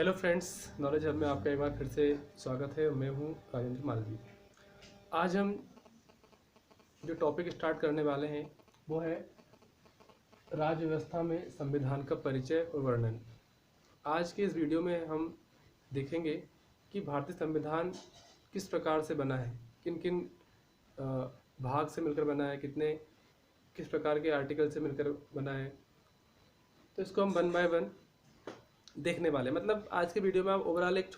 Hello friends, knowledge hub में आपका एक बार फिर से स्वागत है। मैं हूं राजेंद्र मालवी। आज हम जो टॉपिक स्टार्ट करने वाले हैं वो है राज्य व्यवस्था में संविधान का परिचय और वर्णन। आज के इस वीडियो में हम देखेंगे कि भारतीय संविधान किस प्रकार से बना है, किन किन भाग से मिलकर बना है, किस प्रकार के आर्टिकल से मिलकर बना है। तो इसको हम वन बाय वन देखने वाले, मतलब आज के वीडियो में आप ओवरऑल एक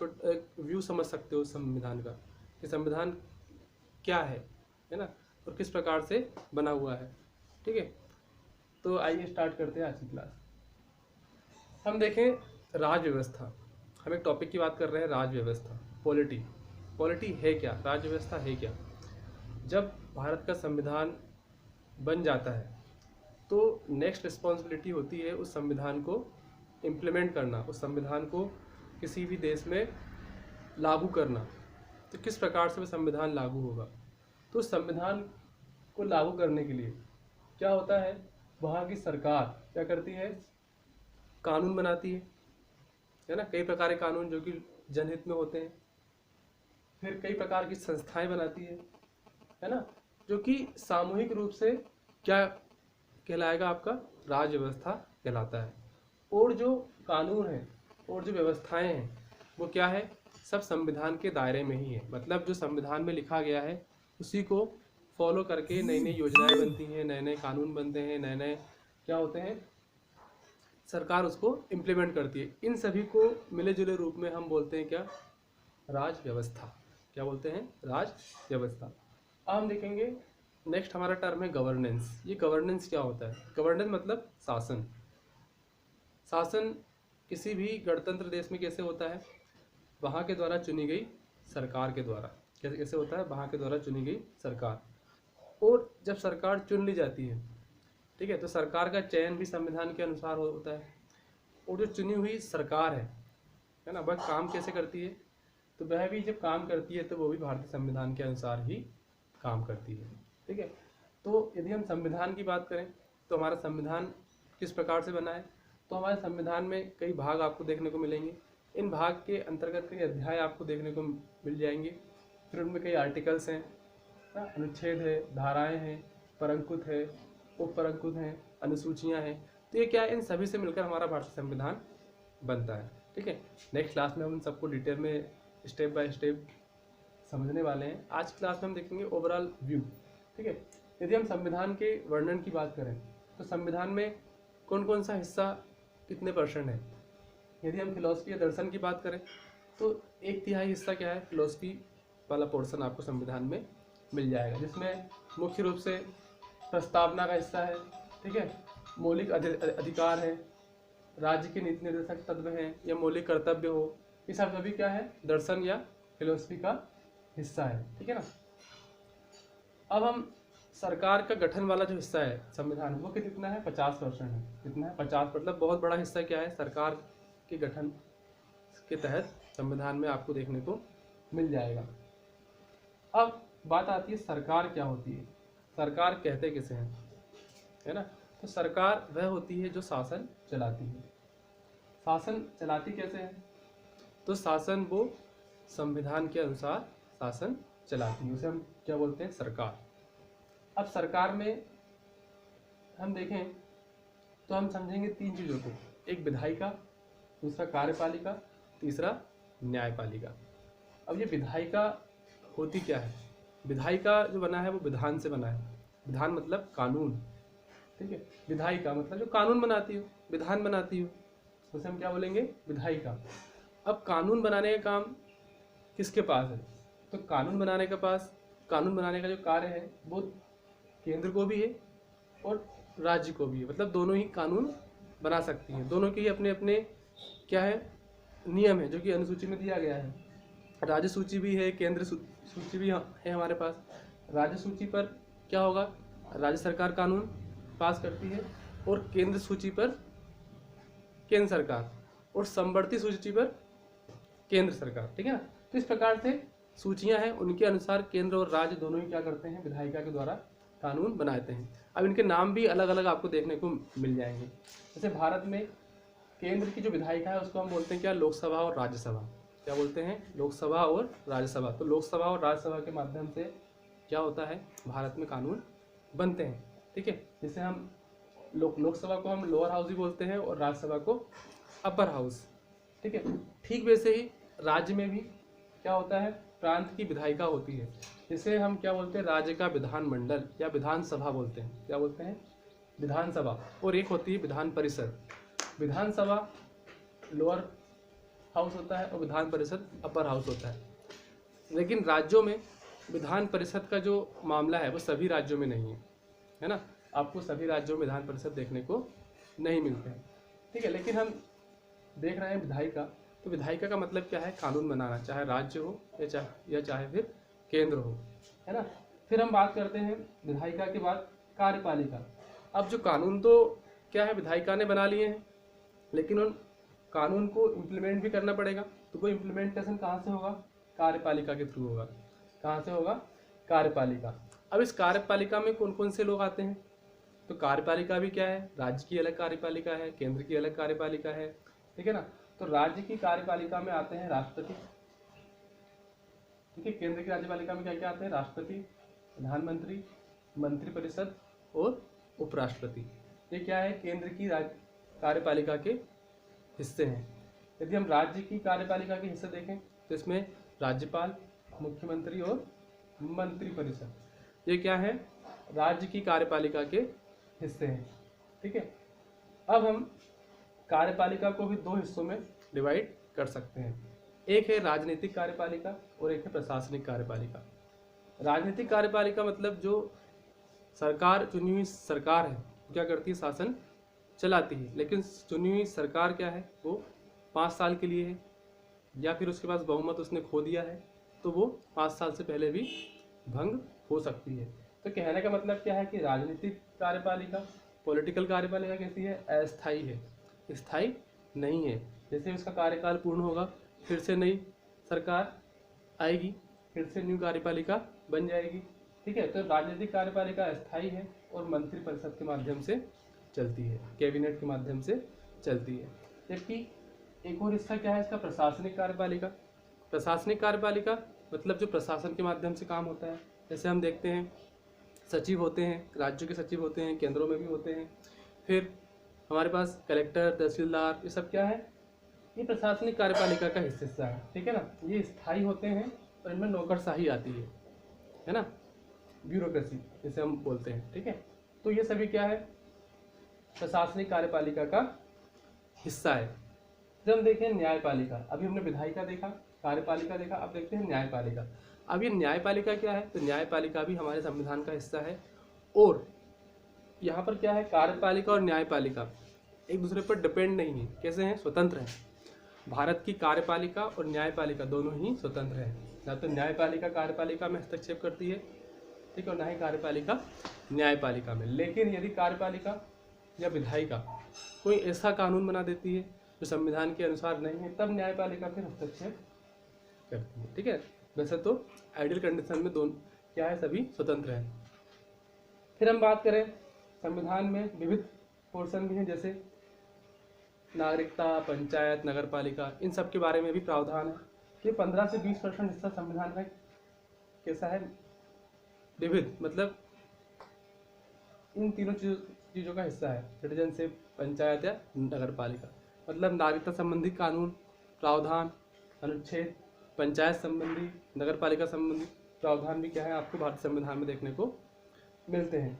व्यू समझ सकते हो संविधान का, कि संविधान क्या है ना, और किस प्रकार से बना हुआ है। ठीक है, तो आइए स्टार्ट करते हैं आज की क्लास। हम देखें राज्य व्यवस्था। हम एक टॉपिक की बात कर रहे हैं, राज्य व्यवस्था, पॉलिटी है क्या, राज्य व्यवस्था है क्या। जब भारत का संविधान बन जाता है तो नेक्स्ट रिस्पॉन्सिबिलिटी होती है उस संविधान को इम्प्लीमेंट करना, उस संविधान को किसी भी देश में लागू करना। तो किस प्रकार से वह संविधान लागू होगा, तो उस संविधान को लागू करने के लिए क्या होता है, वहाँ की सरकार क्या करती है, कानून बनाती है ना, कई प्रकार के कानून जो कि जनहित में होते हैं। फिर कई प्रकार की संस्थाएं बनाती है ना, जो कि सामूहिक रूप से क्या कहलाएगा, आपका राज्य व्यवस्था कहलाता है। और जो कानून है और जो व्यवस्थाएं हैं वो क्या है, सब संविधान के दायरे में ही है। मतलब जो संविधान में लिखा गया है उसी को फॉलो करके नई नई योजनाएं बनती हैं, नए नए कानून बनते हैं, नए नए क्या होते हैं, सरकार उसको इम्प्लीमेंट करती है। इन सभी को मिले जुले रूप में हम बोलते हैं क्या, राज व्यवस्था। क्या बोलते हैं, राज व्यवस्था। अब हम देखेंगे नेक्स्ट हमारा टर्म है गवर्नेंस। ये गवर्नेंस क्या होता है, गवर्नेंस मतलब शासन। शासन किसी भी गणतंत्र देश में कैसे होता है, वहाँ के द्वारा चुनी गई सरकार के द्वारा। कैसे होता है, वहाँ के द्वारा चुनी गई सरकार। और जब सरकार चुन ली जाती है, ठीक है, तो सरकार का चयन भी संविधान के अनुसार होता है। और जो चुनी हुई सरकार है ना, वह काम कैसे करती है, तो वह भी जब काम करती है तो वो भी भारतीय संविधान के अनुसार ही काम करती है। ठीक है, तो यदि हम संविधान की बात करें तो हमारा संविधान किस प्रकार से बना है, तो हमारे संविधान में कई भाग आपको देखने को मिलेंगे। इन भाग के अंतर्गत कई अध्याय आपको देखने को मिल जाएंगे। फिर उनमें कई आर्टिकल्स हैं, अनुच्छेद है, धाराएं हैं, परंकुत है, उप परंकुत हैं, अनुसूचियां हैं। तो ये क्या है, इन सभी से मिलकर हमारा भारतीय संविधान बनता है। ठीक है, नेक्स्ट क्लास में हम सबको डिटेल में स्टेप बाय स्टेप समझने वाले हैं। आज की क्लास में हम देखेंगे ओवरऑल व्यू। ठीक है, यदि हम संविधान के वर्णन की बात करें तो संविधान में कौन कौन सा हिस्सा कितने % है। यदि हम फिलॉसफी या दर्शन की बात करें तो 1/3 हिस्सा क्या है, फिलॉसफी वाला पोर्शन आपको संविधान में मिल जाएगा, जिसमें मुख्य रूप से प्रस्तावना का हिस्सा है। ठीक है, मौलिक अधिकार है, राज्य के नीति निर्देशक तत्व हैं या मौलिक कर्तव्य हो, ये सब सभी क्या है, दर्शन या फिलॉसफी का हिस्सा है। ठीक है ना। अब हम सरकार का गठन वाला जो हिस्सा है संविधान, वो कितना है, 50% है। कितना है, 50, मतलब बहुत बड़ा हिस्सा क्या है, सरकार के गठन के तहत संविधान में आपको देखने को मिल जाएगा। अब बात आती है सरकार क्या होती है, सरकार कहते किसे हैं, है ना। तो सरकार वह होती है जो शासन चलाती है। शासन चलाती कैसे है, तो शासन वो संविधान के अनुसार शासन चलाती है, उसे हम क्या बोलते हैं, सरकार। अब सरकार में हम देखें तो हम समझेंगे 3 चीज़ों को, एक विधायिका, दूसरा कार्यपालिका, तीसरा न्यायपालिका। अब ये विधायिका होती क्या है, विधायिका जो बना है वो विधान से बना है। विधान मतलब कानून। ठीक है, विधायिका मतलब जो कानून बनाती हो, विधान बनाती हो, उसे हम क्या बोलेंगे, विधायिका। अब कानून बनाने का काम किसके पास है, तो कानून बनाने का जो कार्य है वो केंद्र को भी है और राज्य को भी है। मतलब दोनों ही कानून बना सकती हैं, दोनों के ही अपने अपने क्या है, नियम है, जो कि अनुसूची में दिया गया है। राज्य सूची भी है, केंद्र सूची भी है हमारे पास। राज्य सूची पर क्या होगा, राज्य सरकार कानून पास करती है, और केंद्र सूची पर केंद्र सरकार, और समवर्ती सूची पर केंद्र सरकार। ठीक है ना। तो इस प्रकार से सूचियां हैं, उनके अनुसार केंद्र और राज्य दोनों ही क्या करते हैं, विधायिका के द्वारा कानून बनाते हैं। अब इनके नाम भी अलग अलग आपको देखने को मिल जाएंगे। जैसे भारत में केंद्र की जो विधायिका है उसको हम बोलते हैं क्या, लोकसभा और राज्यसभा। क्या बोलते हैं, लोकसभा और राज्यसभा। तो लोकसभा और राज्यसभा के माध्यम से क्या होता है, भारत में कानून बनते हैं। ठीक है, जिसे हम लोकसभा को हम लोअर हाउस भी बोलते हैं और राज्यसभा को अपर हाउस। ठीक है, ठीक वैसे ही राज्य में भी क्या होता है, प्रांत की विधायिका होती है, जिसे हम क्या बोलते हैं, राज्य का विधानमंडल या विधानसभा बोलते हैं। क्या बोलते हैं, विधानसभा। और एक होती है विधान परिषद। विधानसभा लोअर हाउस होता है और विधान परिषद अपर हाउस होता है। लेकिन राज्यों में विधान परिषद का जो मामला है वो सभी राज्यों में नहीं है ना। आपको सभी राज्यों में विधान परिषद देखने को नहीं मिलते हैं। ठीक है, लेकिन हम देख रहे हैं विधायिका। तो विधायिका का मतलब क्या है, कानून बनाना, चाहे राज्य हो या चाहे फिर केंद्र हो, है ना। फिर हम बात करते हैं विधायिका के बाद कार्यपालिका। अब जो कानून तो क्या है, विधायिका ने बना लिए हैं, लेकिन उन कानून को इम्प्लीमेंट भी करना पड़ेगा। तो वो इम्प्लीमेंटेशन कहाँ से होगा, कार्यपालिका के थ्रू होगा। कहाँ से होगा, कार्यपालिका। अब इस कार्यपालिका में कौन कौन से लोग आते हैं, तो कार्यपालिका भी क्या है, राज्य की अलग कार्यपालिका है, केंद्र की अलग कार्यपालिका है। ठीक है ना। तो राज्य की कार्यपालिका में आते हैं राष्ट्रपति। ठीक है, केंद्र की राज्यपालिका में क्या क्या आते हैं, राष्ट्रपति, प्रधानमंत्री, मंत्रिपरिषद और उपराष्ट्रपति। ये क्या है, केंद्र की कार्यपालिका के हिस्से हैं। यदि हम राज्य की कार्यपालिका के हिस्से देखें तो इसमें राज्यपाल, मुख्यमंत्री और मंत्रिपरिषद, ये क्या है, राज्य की कार्यपालिका के हिस्से हैं। ठीक है, अब हम कार्यपालिका को भी दो हिस्सों में डिवाइड कर सकते हैं। एक है राजनीतिक कार्यपालिका और एक है प्रशासनिक कार्यपालिका। राजनीतिक कार्यपालिका मतलब जो सरकार, चुनी हुई सरकार है, क्या करती है, शासन चलाती है। लेकिन चुनी हुई सरकार क्या है, वो 5 साल के लिए है, या फिर उसके पास बहुमत उसने खो दिया है, तो वो 5 साल से पहले भी भंग हो सकती है। तो कहने का मतलब क्या है कि राजनीतिक कार्यपालिका, पॉलिटिकल कार्यपालिका कैसी है, अस्थायी है, स्थायी नहीं है। जैसे उसका कार्यकाल पूर्ण होगा फिर से नई सरकार आएगी, फिर से न्यू कार्यपालिका बन जाएगी। ठीक है, तो राजनीतिक कार्यपालिका अस्थायी है और मंत्रिपरिषद के माध्यम से चलती है, कैबिनेट के माध्यम से चलती है। जबकि एक और हिस्सा क्या है इसका, प्रशासनिक कार्यपालिका। प्रशासनिक कार्यपालिका मतलब जो प्रशासन के माध्यम से काम होता है। जैसे हम देखते हैं सचिव होते हैं, राज्यों के सचिव होते हैं, केंद्रों में भी होते हैं। फिर हमारे पास कलेक्टर, तहसीलदार, ये सब क्या है, ये प्रशासनिक कार्यपालिका का हिस्सा है। ठीक है ना, ये स्थायी होते हैं और इनमें नौकरशाही आती है ना, ब्यूरोक्रेसी जिसे हम बोलते हैं। ठीक है, तो ये सभी क्या है, प्रशासनिक कार्यपालिका का हिस्सा है। जब हम देखें न्यायपालिका, अभी हमने विधायिका देखा, कार्यपालिका देखा, अब देखते हैं न्यायपालिका। अब ये न्यायपालिका क्या है, तो न्यायपालिका भी हमारे संविधान का हिस्सा है। और यहाँ पर क्या है, कार्यपालिका और न्यायपालिका एक दूसरे पर डिपेंड नहीं है। कैसे हैं, स्वतंत्र हैं। भारत की कार्यपालिका और न्यायपालिका दोनों ही स्वतंत्र हैं। ना तो न्यायपालिका कार्यपालिका में हस्तक्षेप करती है, ठीक है, और ना ही कार्यपालिका न्यायपालिका में। लेकिन यदि कार्यपालिका या विधायिका कोई ऐसा कानून बना देती है जो संविधान के अनुसार नहीं है, तब न्यायपालिका फिर हस्तक्षेप करती है। ठीक है, वैसे तो आइडियल कंडीशन में दोनों क्या है, सभी स्वतंत्र हैं। फिर हम बात करें संविधान में विविध पोर्शन भी हैं, जैसे नागरिकता, पंचायत, नगरपालिका, इन सब के बारे में भी प्रावधान है। ये 15 से 20% हिस्सा संविधान का कैसा है, विविध, मतलब इन तीनों चीज़ों का हिस्सा है, सिटीजनशिप, पंचायत या नगरपालिका। मतलब नागरिकता संबंधी कानून, प्रावधान, अनुच्छेद, पंचायत संबंधी, नगरपालिका संबंधी प्रावधान भी क्या है, आपको भारतीय संविधान में देखने को मिलते हैं।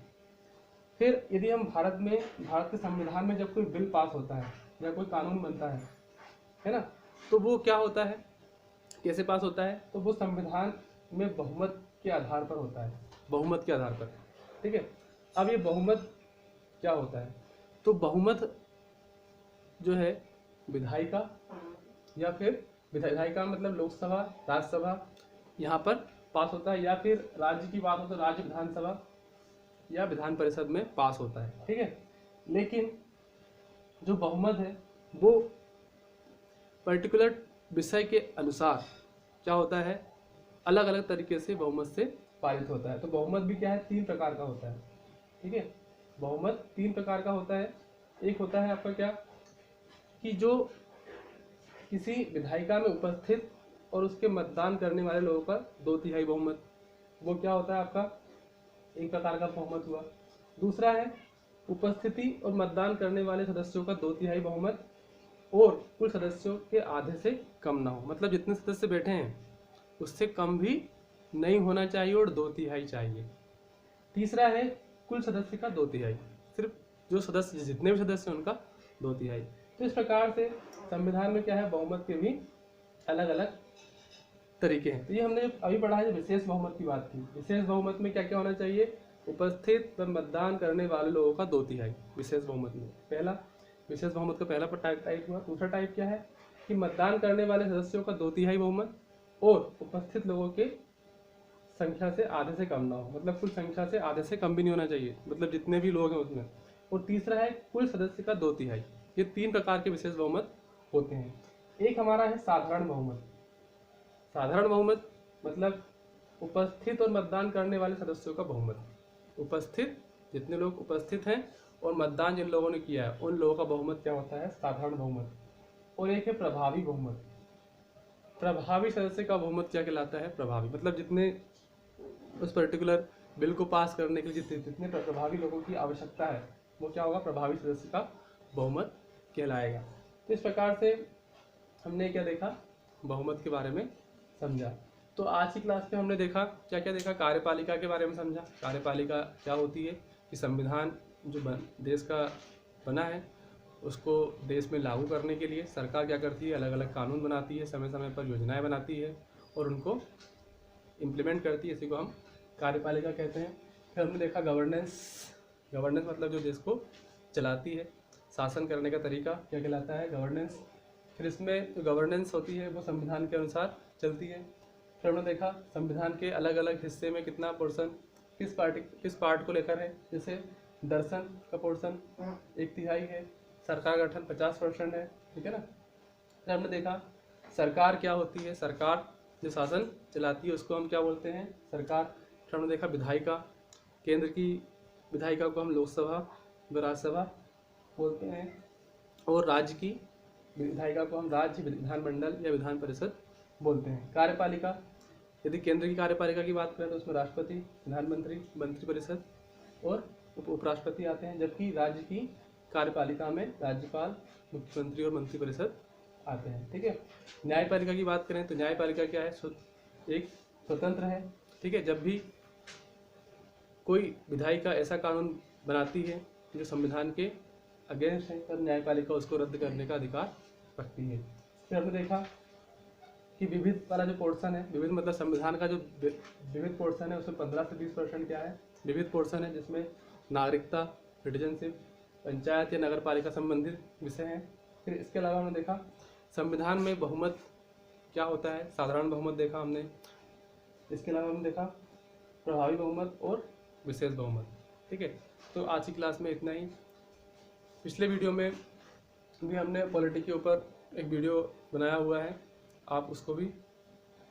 फिर यदि हम भारत के संविधान में जब कोई बिल पास होता है या कोई कानून बनता है ना, तो वो क्या होता है, कैसे पास होता है, तो वो संविधान में बहुमत के आधार पर होता है, बहुमत के आधार पर। ठीक है, अब ये बहुमत क्या होता है, तो बहुमत जो है विधायिका या फिर विधायिका मतलब लोकसभा, राज्यसभा, यहाँ पर पास होता है, या फिर राज्य की बात हो तो राज्य विधानसभा या विधान परिषद में पास होता है। ठीक है, लेकिन जो बहुमत है वो पर्टिकुलर विषय के अनुसार क्या होता है, अलग अलग तरीके से बहुमत से पारित होता है। तो बहुमत भी क्या है, 3 प्रकार का होता है। ठीक है, बहुमत 3 प्रकार का होता है। एक होता है आपका क्या, कि जो किसी विधायिका में उपस्थित और उसके मतदान करने वाले लोगों का 2/3 बहुमत, वो क्या होता है आपका एक प्रकार का बहुमत हुआ। दूसरा है उपस्थिति और मतदान करने वाले सदस्यों का 2/3 बहुमत और कुल सदस्यों के आधे से कम ना हो, मतलब जितने सदस्य बैठे हैं उससे कम भी नहीं होना चाहिए और 2/3 चाहिए। तीसरा है कुल सदस्य का 2/3, सिर्फ जो सदस्य जितने भी सदस्य हैं उनका 2/3। तो इस प्रकार से संविधान में क्या है, बहुमत के भी अलग अलग तरीके हैं। तो ये हमने अभी पढ़ा है, जो विशेष बहुमत की बात थी। विशेष बहुमत में क्या क्या होना चाहिए, उपस्थित व मतदान करने वाले लोगों का 2/3 विशेष बहुमत में। पहला विशेष बहुमत का पहला टाइप हुआ। दूसरा टाइप क्या है कि मतदान करने वाले सदस्यों का 2/3 बहुमत और उपस्थित लोगों के संख्या से आधे से कम ना हो, मतलब कुल संख्या से आधे से कम भी नहीं होना चाहिए, मतलब जितने भी लोग हैं उसमें। और तीसरा है कुल सदस्य का 2/3। ये 3 प्रकार के विशेष बहुमत होते हैं। एक हमारा है साधारण बहुमत। साधारण बहुमत मतलब उपस्थित और मतदान करने वाले सदस्यों का बहुमत। उपस्थित जितने लोग उपस्थित हैं और मतदान जिन लोगों ने किया है उन लोगों का बहुमत क्या होता है, साधारण बहुमत। और एक है प्रभावी बहुमत। प्रभावी सदस्य का बहुमत क्या कहलाता है, प्रभावी मतलब जितने उस पर्टिकुलर बिल को पास करने के लिए जितने प्रभावी लोगों की आवश्यकता है वो क्या होगा, प्रभावी सदस्य का बहुमत कहलाएगा। तो इस प्रकार से हमने क्या देखा, बहुमत के बारे में समझा। तो आज की क्लास में हमने देखा क्या क्या देखा, कार्यपालिका के बारे में समझा। कार्यपालिका क्या होती है कि संविधान जो देश का बना है उसको देश में लागू करने के लिए सरकार क्या करती है, अलग अलग कानून बनाती है, समय समय पर योजनाएं बनाती है और उनको इम्प्लीमेंट करती है। इसी को हम कार्यपालिका कहते हैं। फिर हमने देखा गवर्नेंस। गवर्नेंस मतलब जो देश को चलाती है, शासन करने का तरीका क्या कहलाता है, गवर्नेंस। फिर इसमें जो गवर्नेंस होती है वो संविधान के अनुसार चलती है। फिर हमने देखा संविधान के अलग अलग हिस्से में कितना पोर्शन किस पार्ट को लेकर है, जैसे दर्शन का पोर्शन 1/3 है, सरकार गठन 50% है, ठीक है ना। फिर हमने देखा सरकार क्या होती है, सरकार जो शासन चलाती है उसको हम क्या बोलते हैं, सरकार। फिर हमने देखा विधायिका, केंद्र की विधायिका को हम लोकसभा व राज्यसभा बोलते हैं, और राज्य की विधायिका को हम राज्य विधानमंडल या विधान परिषद बोलते हैं। कार्यपालिका, यदि केंद्र की कार्यपालिका की बात करें तो उसमें राष्ट्रपति, प्रधानमंत्री, मंत्रिपरिषद और उपराष्ट्रपति आते हैं, जबकि राज्य की कार्यपालिका में राज्यपाल, मुख्यमंत्री और मंत्रिपरिषद आते हैं, ठीक है। न्यायपालिका की बात करें तो न्यायपालिका क्या है, एक स्वतंत्र है, ठीक है। जब भी कोई विधायिका ऐसा कानून बनाती है जो संविधान के अगेंस्ट है तब न्यायपालिका उसको रद्द करने का अधिकार रखती है। फिर हमने देखा कि विविध वाला जो पोर्शन है, विविध मतलब संविधान का जो विविध पोर्शन है उसमें 15 से 20% क्या है, विविध पोर्शन है, जिसमें नागरिकता, सिटीजनशिप, पंचायत या नगर पालिका संबंधित विषय हैं। फिर इसके अलावा हमने देखा संविधान में बहुमत क्या होता है, साधारण बहुमत देखा हमने। इसके अलावा हमने देखा प्रभावी बहुमत और विशेष बहुमत, ठीक है। तो आज की क्लास में इतना ही। पिछले वीडियो में भी हमने पॉलिटी के ऊपर एक वीडियो बनाया हुआ है, आप उसको भी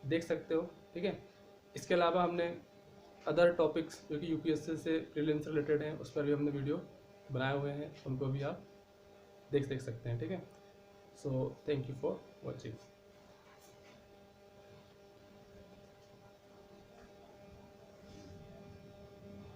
देख सकते हो, ठीक है। इसके अलावा हमने अदर टॉपिक्स जो कि यूपीएससी से प्रीलिम्स से रिलेटेड हैं उस पर भी हमने वीडियो बनाए हुए हैं, उनको भी आप देख सकते हैं, ठीक है। So thank you for watching.